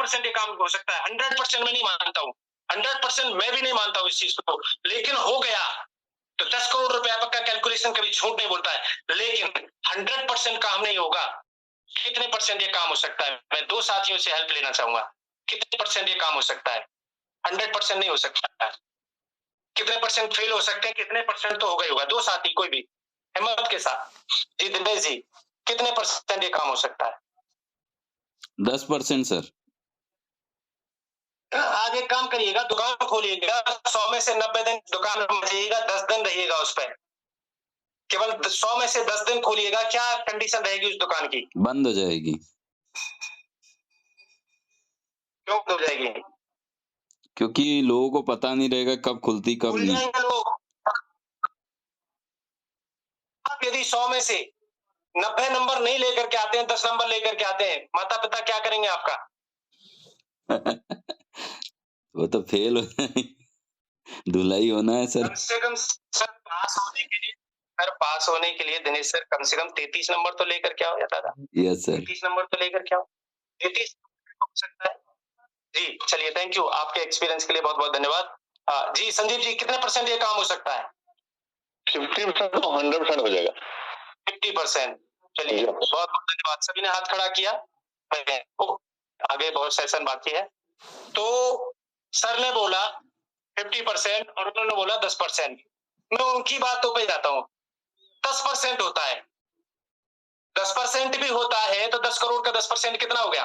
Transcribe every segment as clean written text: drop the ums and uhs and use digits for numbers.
100% ये काम हो सकता है, 100% मैं नहीं मानता हूँ, 100% मैं भी नहीं मानता हूँ इस चीज को, लेकिन हो गया तो 10 करोड़ रुपया का कैलकुलेशन कभी झूठ नहीं बोलता है, लेकिन 100% काम नहीं होगा। कितने परसेंट ये काम हो सकता है? मैं दो साथियों से हेल्प लेना चाहूंगा, कितने परसेंट ये काम हो सकता है? 100% नहीं हो सकता है, कितने परसेंट फेल हो सकते हैं, कितने परसेंट तो हो गई होगा। दो साथी कोई भी हिम्मत के साथ। जी दिनेश जी, कितने परसेंट ये काम हो सकता है? 10% सर। आगे काम करिएगा, दुकान खोलिएगा, 100 में से 90 दिन दुकान रहिएगा, 10 दिन रहिएगा उस पर, केवल 100 में से 10 दिन खोलिएगा, क्या कंडीशन रहेगी उस दुकान की? बंद हो जाएगी। क्यों हो जाएगी? क्योंकि लोगों को पता नहीं रहेगा कब खुलती कब भूल नहीं। जाएंगे लोग। आप यदि 100 में से 90 नंबर नहीं लेकर के आते हैं, 10 नंबर लेकर के आते हैं, माता पिता क्या करेंगे आपका? वो तो फेल हो धुलाई होना है सर। कम से कम सर पास होने के लिए दिनेश सर कम से कम 33 नंबर तो लेकर के आओ या दादा। Yes sir. 33 नंबर तो लेकर के आओ, 33 हो सकता है। जी चलिए, थैंक यू, आपके एक्सपीरियंस के लिए बहुत बहुत धन्यवाद। जी संजीव जी, कितने परसेंट ये काम हो सकता है? 50% तो 100% हो जाएगा। 50%। चलिए बहुत बहुत धन्यवाद, सभी ने हाथ खड़ा किया। आगे बहुत सेशन बाकी है। तो सर ने बोला 50% और उन्होंने बोला 10%। मैं उनकी बातों पे जाता हूँ। 10% होता है, 10% भी होता है तो 10 करोड़ का 10% कितना हो गया?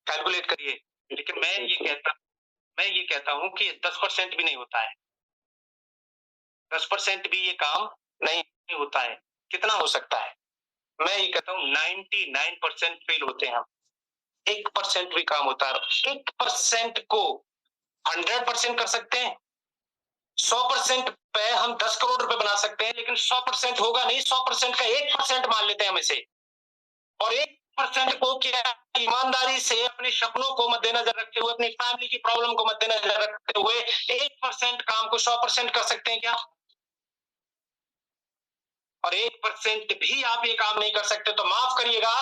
कैलकुलेट करिए। लेकिन मैं ये कहता हूं कि 10% भी नहीं होता है, 10% भी ये काम नहीं होता है। कितना हो सकता है? मैं ये कहता हूं 99% फेल होते हैं हम, 1% भी काम होता है। 1% को 100% कर सकते हैं, 100% पे हम 10 करोड़ रुपए बना सकते हैं, लेकिन 100% होगा नहीं। 100% का 1% मान लेते हैं हम इसे, और 1% को क्या ईमानदारी से अपने सपनों को मद्देनजर रखते हुए, अपनी फैमिली की प्रॉब्लम को मद्देनजर रखते हुए 1% काम को 100% कर सकते हैं क्या? और 1% भी आप ये काम नहीं कर सकते तो माफ करिएगा,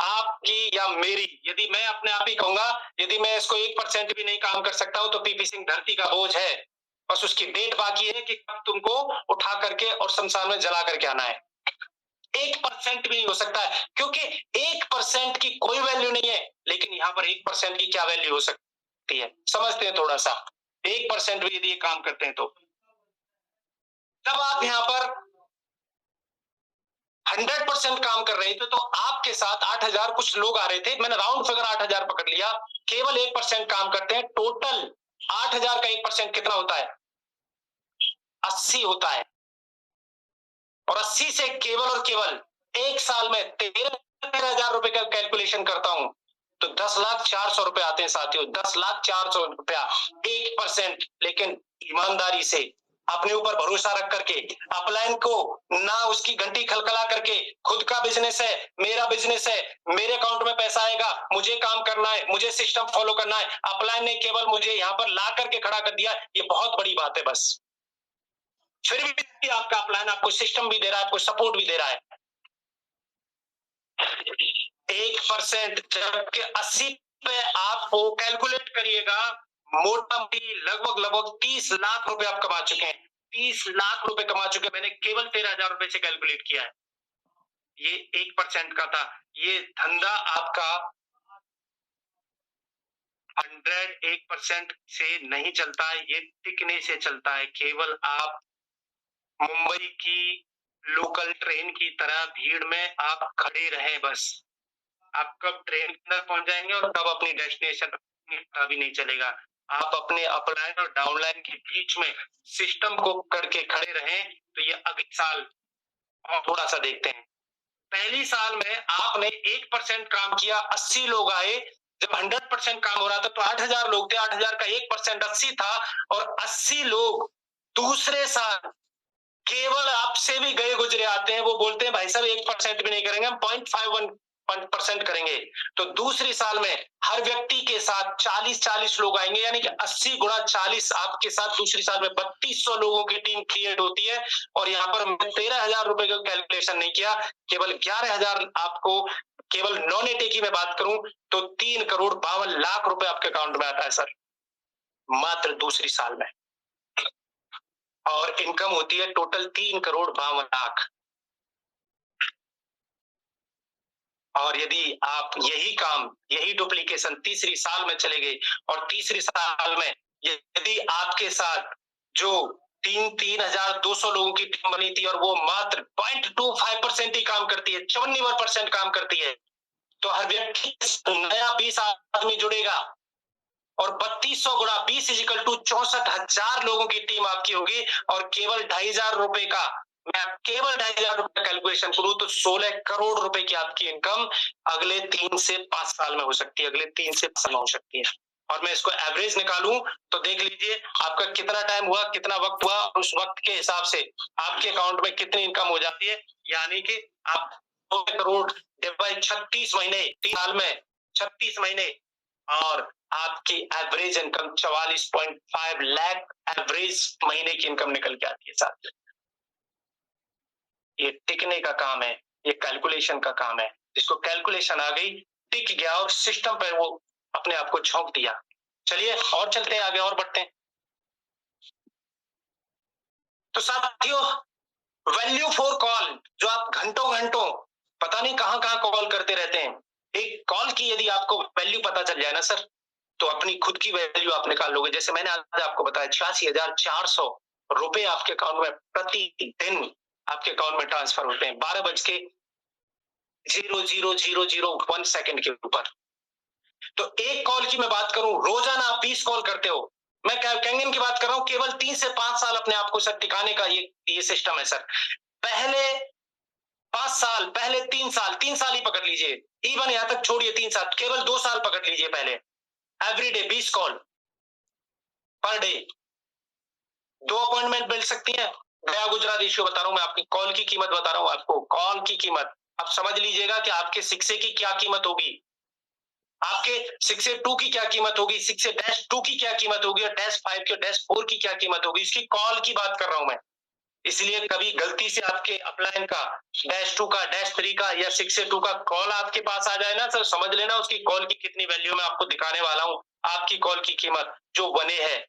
आपकी या मेरी, यदि मैं अपने आप ही कहूंगा, यदि मैं इसको 1% भी नहीं काम कर सकता हूं तो पीपी सिंह धरती का बोझ है, बस उसकी डेट बाकी है कि कब तुमको उठा करके और शमशान में जला करके आना है। 1% भी नहीं हो सकता है, क्योंकि 1% की कोई वैल्यू नहीं है, लेकिन यहाँ पर 1% की क्या वैल्यू हो सकती है, समझते हैं थोड़ा सा। 1% भी यदि ये काम करते हैं तो जब आप यहाँ पर 100% काम कर रहे थे तो आपके साथ 8,000 कुछ लोग आ रहे थे, मैंने राउंड फिगर 8,000 पकड़ लिया, केवल 1% काम करते हैं। टोटल 8,000 का 1% कितना होता है? 80 होता है, और 80 से केवल और केवल एक साल में 13,000 रुपए का कैलकुलेशन करता हूं तो 10,04,00,000 रुपए आते हैं साथियों, 10,04,00,000 रुपया 1%। लेकिन ईमानदारी से अपने ऊपर भरोसा रख करके, अपलाइन को ना उसकी घंटी खलखला करके, खुद का बिजनेस है, मेरा बिजनेस है, मेरे अकाउंट में पैसा आएगा, मुझे काम करना है, मुझे सिस्टम फॉलो करना है, अपलाइन ने केवल मुझे यहाँ पर ला करके खड़ा कर दिया, ये बहुत बड़ी बात है। बस फिर भी आपका अपलाइन आपको सिस्टम भी दे रहा है, आपको सपोर्ट भी दे रहा है। 1%, जबकि 80 पे आपको कैलकुलेट करिएगा, मोटा मोटी लगभग 30 लाख रुपए आप कमा चुके हैं, 30 लाख रुपए कमा चुके हैं। मैंने केवल 13,000 रुपए से कैलकुलेट किया है। ये 1% का था। ये धंधा आपका 101% से नहीं चलता है, ये टिकने से चलता है। केवल आप मुंबई की लोकल ट्रेन की तरह भीड़ में आप खड़े रहे, बस आप कब ट्रेन के अंदर पहुंच जाएंगे और कब अपनी डेस्टिनेशन पता भी नहीं चलेगा। आप अपने अपलाइन और डाउनलाइन के बीच में सिस्टम को करके खड़े रहें तो ये अगले साल और थोड़ा सा देखते हैं। पहली साल में आपने 1% काम किया, 80 लोग आए। जब 100% काम हो रहा था तो 8,000 लोग थे, 8,000 का 1% 80 था, और 80 लोग दूसरे साल केवल आपसे भी गए गुजरे आते हैं, वो बोलते हैं भाई साहब 1% भी नहीं करेंगे, हम 0.51% करेंगे। तो दूसरी साल में हर व्यक्ति के साथ 40-40 लोग आएंगे, यानी कि 80 गुणा 40 आपके साथ दूसरी साल में 3200 लोगों की टीम क्रिएट होती है। और यहाँ पर 13,000 रुपए का कैलकुलेशन नहीं किया, केवल 11,000 आपको केवल नॉन एटी की मैं बात करूं तो 3,52,00,000 रुपए आपके अकाउंट में आता है सर, मात्र दूसरी साल में। और इनकम होती है टोटल 3,52,00,000। और यदि आप यही डुप्लीकेशन तीसरी साल में चले गए और तीसरी साल में यदि आपके साथ जो 3,200 लोगों की टीम बनी थी और वो मात्र 0.25% ही काम करती है, 54% काम करती है, तो हर व्यक्ति नया 20 आदमी जुड़ेगा और 3200 गुणा 20 इजिकल टू 64,000 लोगों की टीम आपकी होगी। और केवल 2,500 रुपए का, मैं केवल 2,500 रुपए कैलकुलेशन करूं तो 16 करोड़ रुपए की आपकी इनकम अगले 3 से 5 साल में हो सकती है, अगले 3 से 5 साल में हो सकती है। और मैं इसको एवरेज निकालूं तो देख लीजिए आपका कितना टाइम हुआ, कितना वक्त हुआ, उस वक्त के हिसाब से आपके अकाउंट में कितनी इनकम हो जाती है। यानी कि आप 2 करोड़ डिवाइड 36 महीने, 3 साल में 36 महीने, और आपकी एवरेज इनकम 44.5 लाख एवरेज महीने की इनकम निकल के आती है साथ। ये टिकने का काम है, ये कैलकुलेशन का काम है। जिसको कैलकुलेशन आ गई, टिक गया और सिस्टम पर वो अपने आप को झोंक दिया। चलिए और चलते हैं आगे और बढ़ते हैं। तो साथियों, वैल्यू फॉर कॉल, जो आप घंटों घंटों पता नहीं कहां कहां कॉल करते रहते हैं, एक कॉल की यदि आपको वैल्यू पता चल जाए ना सर, तो अपनी खुद की वैल्यू आप निकाल लोगे। जैसे मैंने आज आपको बताया 86,400 रुपए आपके अकाउंट में प्रतिदिन आपके अकाउंट में ट्रांसफर होते हैं 12:00:0001 सेकंड के ऊपर। तो एक कॉल की मैं बात करूं, रोजाना आप 20 कॉल करते हो। मैं कैंगन की बात कर रहा हूं, केवल 3 से 5 साल अपने आप को सर टिकाने का ये सिस्टम है सर। पहले 5 साल, पहले 3 साल ही पकड़ लीजिए, इवन यहां तक छोड़िए 3 साल, केवल 2 साल पकड़ लीजिए। पहले everyday 20 call per day, 2 appointment मिल सकती है। गया गुजरात रेशियो बता रहा हूं मैं, आपकी कॉल की कीमत बता रहा हूं आपको, कॉल की कीमत। अब समझ लीजिएगा कि आपके 6A की क्या कीमत होगी, आपके 6A-2 की क्या कीमत होगी, 6A-2 की क्या कीमत होगी, और -5 के -4 की क्या कीमत होगी। इसकी कॉल की बात कर रहा हूं मैं। इसलिए कभी गलती से आपके अपलाइन का -2 का -3 का या 6A-2 का कॉल आपके पास आ जाए ना सर, समझ लेना उसकी कॉल की कितनी वैल्यू मैं आपको दिखाने वाला हूं। आपकी कॉल की कीमत जो बने है,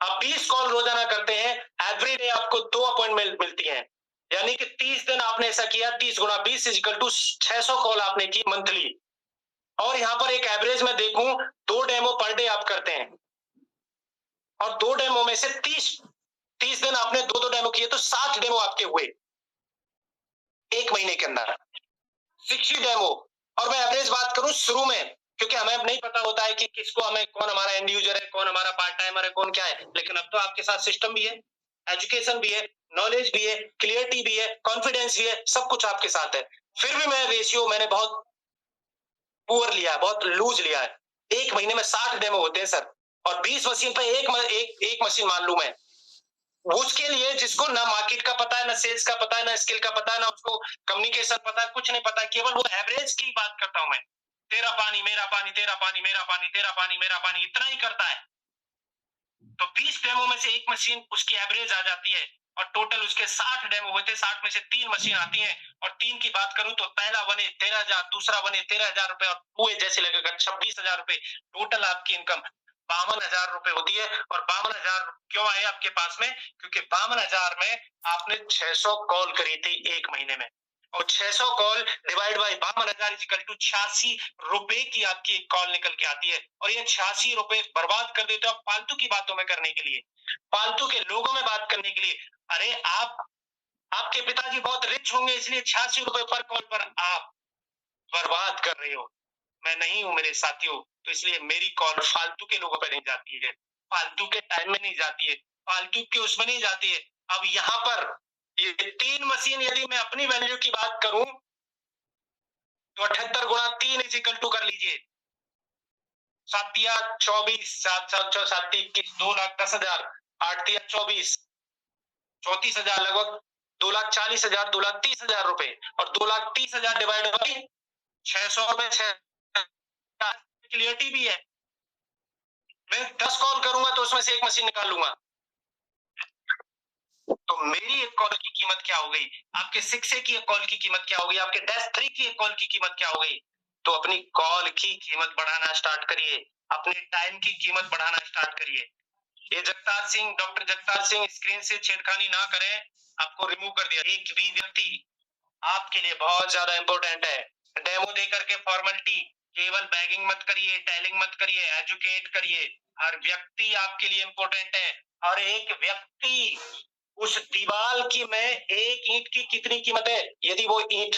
आप 20 कॉल रोजाना करते हैं, एवरीडे आपको 2 अपॉइंटमेंट मिलती है। यानी कि 30 दिन आपने ऐसा किया, 30 गुणा 20 इक्वल टू 600 कॉल आपने की मंथली। और यहां पर एक एवरेज में देखूं, 2 डेमो पर डे आप करते हैं, और 2 डेमो में से 30 दिन आपने 2 डेमो किए, तो 60 डेमो आपके हुए एक महीने के अंदर, 60 डेमो। और मैं एवरेज बात करूं शुरू में, क्योंकि हमें अब नहीं पता होता है कि किसको हमें, कौन हमारा एंड यूजर है, कौन हमारा पार्ट टाइमर है, कौन क्या है। लेकिन अब तो आपके साथ सिस्टम भी है, एजुकेशन भी है, नॉलेज भी है, क्लियरिटी भी है, कॉन्फिडेंस भी है, सब कुछ आपके साथ है। फिर भी मैं रेशियो मैंने बहुत पुअर लिया है, बहुत लूज लिया है। एक महीने में 60 डेमो होते हैं सर, और 20 मशीन पे एक मशीन मान लू मैं। उसके लिए जिसको ना मार्केट का पता है, ना सेल्स का पता है, ना स्किल का पता है, ना उसको कम्युनिकेशन पता है, कुछ नहीं पता, केवल वो एवरेज की बात करता हूं मैं। तेरा पानी मेरा पानी, तेरा पानी मेरा पानी, तेरा पानी मेरा पानी, इतना ही करता है। तो 20 डेमो में से एक मशीन उसकी एवरेज आ जाती है, और टोटल उसके 60 डेमो होते हैं, 60 में से 3 मशीन आती हैं। और 3 की बात करूं तो पहला बने 13,000, दूसरा बने 13,000 रुपए, और पूरे जैसे लगेगा 26,000 रुपए। टोटल आपकी इनकम 52,000 रुपए होती है। और 52,000 क्यों आए आपके पास में? क्योंकि 52,000 में आपने 600 कॉल करी थी एक महीने में, और 600 call divide by 52,000 equal to 86 रुपए की आपकी एक कॉल निकल के आती है। और ये 86 रुपए बर्बाद कर देते हो आप फालतू की बातों में करने के लिए, फालतू के लोगों में बात करने के लिए। अरे आपके पिताजी बहुत रिच होंगे, इसलिए 86 रुपए पर कॉल पर आप बर्बाद कर रहे हो। मैं नहीं हूं मेरे साथियों, तो इसलिए मेरी कॉल फालतू के लोगों पे नहीं जाती है, फालतू के टाइम में नहीं जाती है, फालतू के उसमें नहीं जाती है। अब यहाँ पर ये 3 मशीन, यदि मैं अपनी वैल्यू की बात करूं तो 78 गुणा 3 इज इक्वल टू कर लीजिए 7 24, 7 7 7 21, 2,10,000, 8 24, 34,000, लगभग 2,40,000, 2,30,000 रुपए। और 2,30,000 डिवाइड बाई 600 में 6 क्लियरिटी भी है। मैं 10 कॉल करूंगा तो उसमें से एक मशीन निकाल लूंगा। तो मेरी एक कॉल की कीमत क्या हो गई, आपके 6A की एक कॉल की कीमत क्या हो गई, आपके -3 की एक कॉल की कीमत क्या हो गई। तो अपनी कॉल की कीमत बढ़ाना स्टार्ट करिए, अपने टाइम की कीमत बढ़ाना स्टार्ट करिए। ये जगतार सिंह, डॉक्टर जगतार सिंह स्क्रीन से छेड़खानी ना करें, आपको रिमूव कर दिया। एक भी व्यक्ति आपके लिए बहुत ज्यादा इंपॉर्टेंट है। डेमो देकर के फॉर्मेलिटी, केवल बैगिंग मत करिए, टेलिंग मत करिए, एजुकेट करिए। हर व्यक्ति आपके लिए इंपॉर्टेंट है। और एक व्यक्ति, उस दीवार की में एक ईंट की कितनी कीमत है? यदि वो ईंट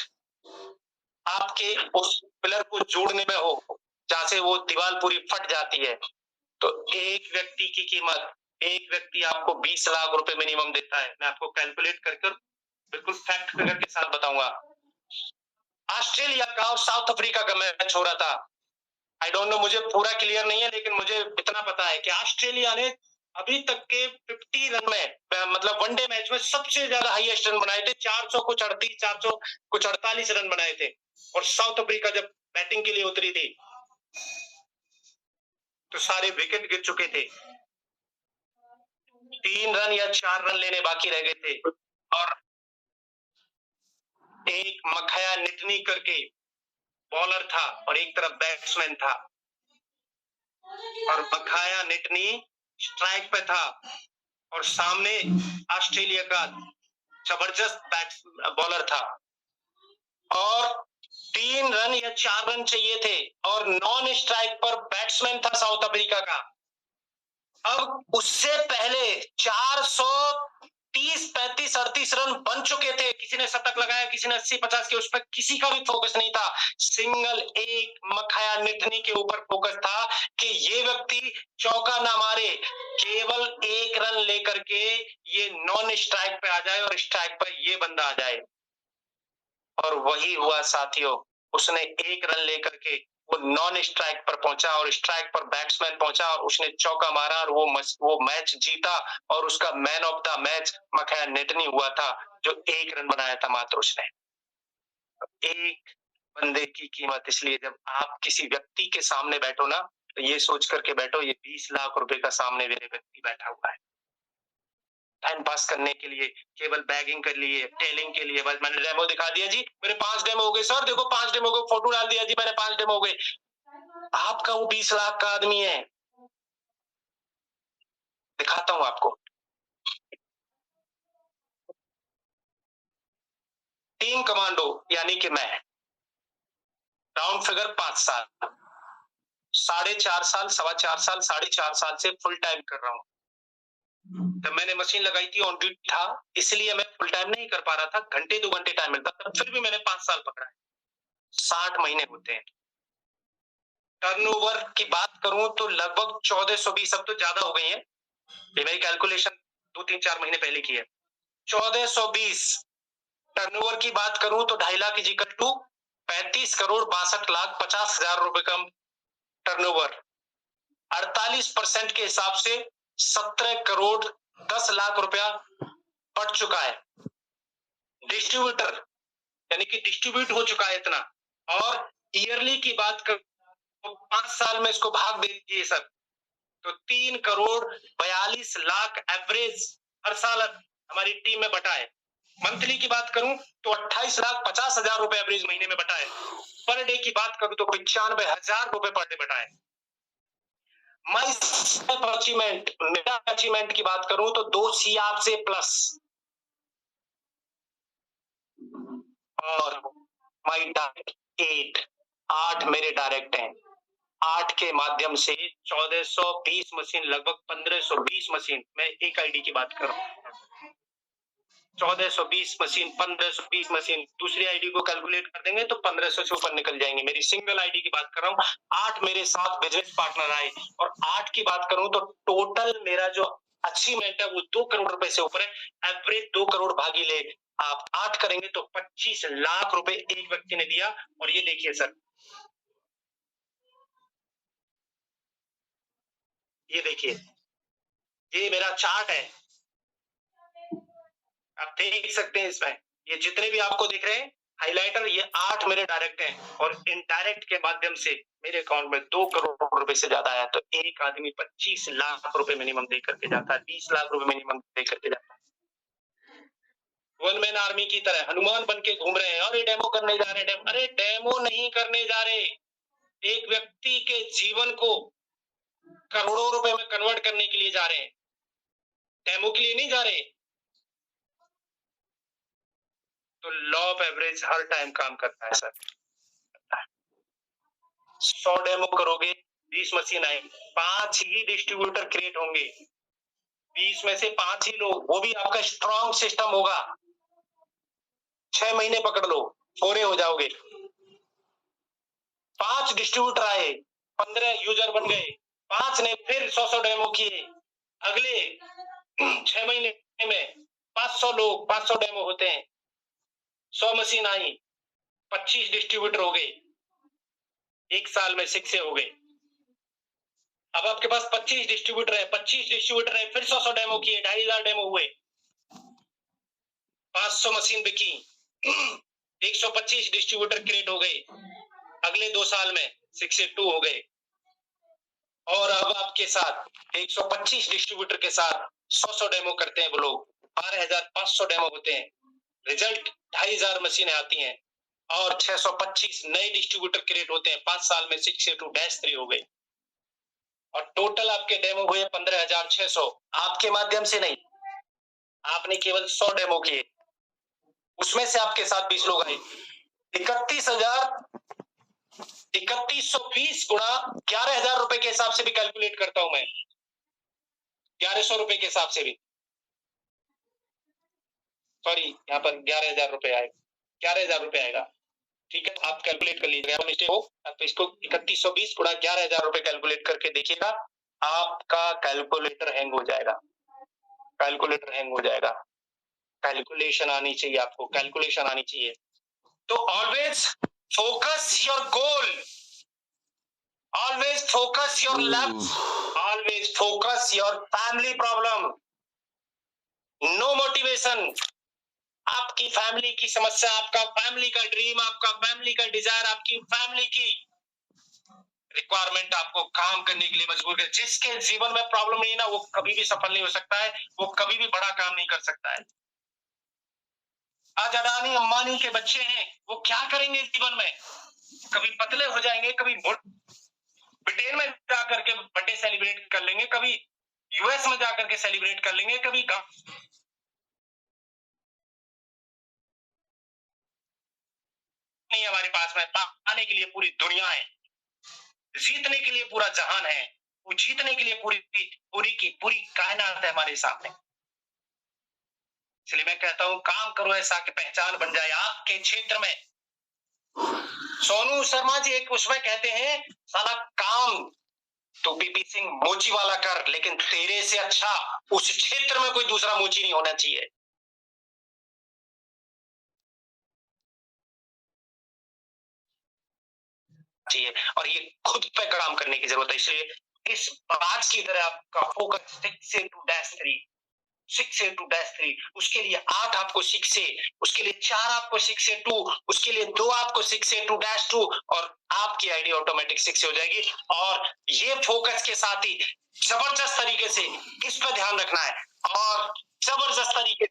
आपके उस पिलर को जोड़ने में हो जहां से वो दीवार पूरी फट जाती है, तो एक व्यक्ति की कीमत, एक व्यक्ति आपको 20 लाख रुपए मिनिमम देता है। मैं आपको कैलकुलेट करके बिल्कुल फैक्ट फिगर के साथ बताऊंगा। ऑस्ट्रेलिया का और साउथ अफ्रीका का मैच हो रहा था। आई डोंट नो, मुझे पूरा क्लियर नहीं है, लेकिन मुझे इतना पता है कि ऑस्ट्रेलिया ने अभी तक के 50 रन में, मतलब वनडे मैच में सबसे ज्यादा हाईएस्ट रन बनाए थे। 400 कुछ 38, 400 कुछ 48 रन बनाए थे। और साउथ अफ्रीका जब बैटिंग के लिए उतरी थी तो सारे विकेट गिर चुके थे। 3 रन या 4 रन लेने बाकी रह गए थे। और एक मखया निटनी करके बॉलर था और एक तरफ बैट्समैन था, और मखया निटनी स्ट्राइक पे था और सामने ऑस्ट्रेलिया का जबरदस्त बॉलर था। और 3 रन या 4 रन चाहिए थे और नॉन स्ट्राइक पर बैट्समैन था साउथ अफ्रीका का। अब उससे पहले 430, 35, 38 रन बन चुके थे। किसी ने शतक लगाया, किसी ने 80, 50 के, उस पर किसी का भी फोकस नहीं था। सिंगल एक मखया निटनी के ऊपर फोकस था कि ये व्यक्ति चौका ना मारे, केवल 1 रन लेकर के ये नॉन स्ट्राइक पे आ जाए और स्ट्राइक पर ये बंदा आ जाए। और वही हुआ साथियों, उसने 1 रन लेकर के वो नॉन स्ट्राइक पर पहुंचा और स्ट्राइक पर बैट्समैन पहुंचा और उसने चौका मारा और वो मैच जीता। और उसका मैन ऑफ द मैच मखया निटनी हुआ था, जो 1 रन बनाया था मात्र उसने। एक बंदे की कीमत। इसलिए जब आप किसी व्यक्ति के सामने बैठो ना, तो ये सोच करके बैठो, ये 20 लाख रुपए का सामने मेरे व्यक्ति बैठा हुआ है। टाइम पास करने के लिए, केवल बैगिंग कर लिए, टेलिंग के लिए, बस मैंने डेमो दिखा दिया जी, मेरे 5 डेमो हो गए सर, देखो 5 डेमो को फोटो डाल दिया जी, मैंने 5 डेमो हो गए। आपका वो 20 लाख का आदमी है। दिखाता हूं आपको। टीम कमांडो यानी कि मैं, राउंड फिगर 5 साल, 4.5 साल, 4.25 साल, 4.5 साल से फुल टाइम कर रहा हूं। जब मैंने मशीन लगाई थी ऑन ड्यूटी था, इसलिए मैं फुल टाइम नहीं कर पा रहा था, घंटे 2 घंटे टाइम मिलता था, फिर भी मैंने 5 साल पकड़ा है। 60 महीने होते हैं। टर्नओवर की बात करूं तो लगभग 1420, अब तो ज्यादा हो गई है, ये मेरी कैलकुलेशन 2-3-4 महीने पहले की है। 1420 टर्नओवर की बात करूं तो 2.5 लाख इक्वल टू 35 करोड़ 62 लाख 50 हजार रुपए का टर्नओवर। 48% के हिसाब से 17 करोड़ 10 लाख रुपया बढ़ चुका है। डिस्ट्रीब्यूटर यानी कि डिस्ट्रीब्यूट हो चुका है इतना। और ईयरली की बात करूं तो 5 साल में इसको भाग दे दीजिए सर, तो 3 करोड़ 42 लाख एवरेज हर साल हमारी टीम में बटा है। मंथली की बात करूं तो 28 लाख 50 हजार रुपए एवरेज महीने में बटा है। पर डे की बात करूं तो 95 हजार रुपए पर डे बटा है। अचीवमेंट, मेरा अचीवमेंट की बात करूं तो 2 CR से प्लस, और माई डायरेक्ट 8 मेरे डायरेक्ट हैं। 8 के माध्यम से 1420 मशीन, लगभग 1520 मशीन, मैं एक आईडी की बात कर रहा हूँ। 1420 मशीन, 1520 मशीन, दूसरी आईडी को कैलकुलेट कर देंगे तो 1500 से ऊपर निकल जाएंगे। मेरी सिंगल आईडी की बात कर रहा हूँ। 8 मेरे साथ बिजनेस पार्टनर आए, और 8 की बात करूं तो टोटल मेरा जो अचीवमेंट है वो 2 करोड़ रुपए से ऊपर है। एवरेज 2 करोड़ भागी ले आप 8 करेंगे तो 25 लाख रुपए एक व्यक्ति ने दिया। और ये देखिए सर, ये देखिए, ये मेरा चार्ट है, आप देख सकते हैं इसमें, ये जितने भी आपको दिख रहे हैं हाइलाइटर, ये 8 मेरे डायरेक्ट हैं, और इनडायरेक्ट के माध्यम से मेरे अकाउंट में 2 करोड़ रुपए से ज्यादा आया। तो एक आदमी 25 लाख रुपए मिनिमम दे करके जाता है, 20 लाख रुपए मिनिमम दे करके जाता है। वन मैन आर्मी की तरह हनुमान बन के घूम रहे हैं, अरे डेमो करने जा रहे हैं, अरे डेमो नहीं करने जा रहे, एक व्यक्ति के जीवन को करोड़ों रुपए में कन्वर्ट करने के लिए जा रहे हैं, डेमो के लिए नहीं जा रहे। तो law of average her time काम करता है सर। 100 डेमो करोगे, 20 मशीन आएंगे, 5 ही डिस्ट्रीब्यूटर क्रिएट होंगे, 20 में से 5 ही लोग, वो भी आपका स्ट्रॉन्ग सिस्टम होगा। 6 महीने पकड़ लो, फोरे हो जाओगे। 5 डिस्ट्रीब्यूटर आए, 15 यूजर बन गए, 5 ने फिर 100 डेमो किए, अगले 6 महीने में 500 लोग, 500 डेमो होते हैं, 100 मशीन आई, 25 डिस्ट्रीब्यूटर हो गए, 1 साल में 6 हो गए। अब आपके पास 25 डिस्ट्रीब्यूटर है, 25 डिस्ट्रीब्यूटर है, फिर 100 डेमो किए, 2500 डेमो हुए, 500 मशीन बिकी, 125 डिस्ट्रीब्यूटर क्रिएट हो गए, अगले 2 साल में 6 से 2 हो गए। और अब आपके साथ 125 डिस्ट्रीब्यूटर के साथ 100 डेमो करते हैं वो लोग, 12,500 डेमो होते हैं, रिजल्ट 2,500 मशीनें आती हैं और 625 नए डिस्ट्रीब्यूटर क्रिएट होते हैं, 5 साल में 6 से 2-3 हो गए और टोटल आपके डेमो हुए 15,600। आपके माध्यम से नहीं, आपने केवल 100 डेमो किए, उसमें से आपके साथ 20 लोग आए, 3120 गुणा 11,000 रुपए के हिसाब से भी कैलकुलेट करता हूं मैं, 1100 रुपए के हिसाब से भी, सॉरी यहाँ पर 11,000 रुपए आए, 11,000 रुपए आएगा, ठीक है, आप कैलकुलेट कर लीजिएगा, मिस्टेक हो आप इसको 3120 गुणा 11,000 रुपए कैलकुलेट करके देखिएगा, आपका कैलकुलेटर हैंग हो जाएगा, कैलकुलेटर हैंग हो जाएगा। कैलकुलेशन आनी चाहिए आपको, कैलकुलेशन आनी चाहिए। तो always focus your goal, always focus your left, always focus your family problem, no motivation. आपकी फैमिली की समस्या, आपका फैमिली का ड्रीम, आपका फैमिली का डिजायर, आपकी फैमिली की रिक्वायरमेंट आपको काम करने के लिए मजबूर कर, जिसके जीवन में प्रॉब्लम नहीं ना, वो कभी भी सफल नहीं हो सकता है, वो कभी भी बड़ा काम नहीं कर सकता है। आज अडानी अंबानी के बच्चे हैं, वो क्या करेंगे जीवन में, कभी पतले हो जाएंगे, कभी ब्रिटेन में जाकर के बर्थडे सेलिब्रेट कर लेंगे, कभी यूएस में जाकर के सेलिब्रेट कर लेंगे, कभी नहीं, हमारे पास में पाने के लिए पूरी दुनिया है, जीतने के लिए पूरा जहान है, वो जीतने के लिए पूरी कायनात है हमारे सामने। इसलिए मैं कहता हूं, काम करो ऐसा कि पहचान बन जाए आपके क्षेत्र में। सोनू शर्मा जी एक उसमें कहते हैं, साला काम तो पीपी सिंह मोची वाला कर, लेकिन तेरे से अच्छा उस क्षेत्र में कोई दूसरा मोची नहीं होना चाहिए। और ये खुद पे काम करने की जरूरत है। इसलिए इस बात की तरह आपका फोकस 6 से 2-3, 6 से 2-3, उसके लिए 8 आपको 6 से, उसके लिए 4 आपको 6 से 2, उसके लिए 2 आपको 6 से 2-2 और आपकी आईडी ऑटोमेटिक 6 से हो जाएगी। और ये फोकस के साथ ही जबरदस्त तरीके से इस पर ध्यान रखना है और जबरदस्त तरीके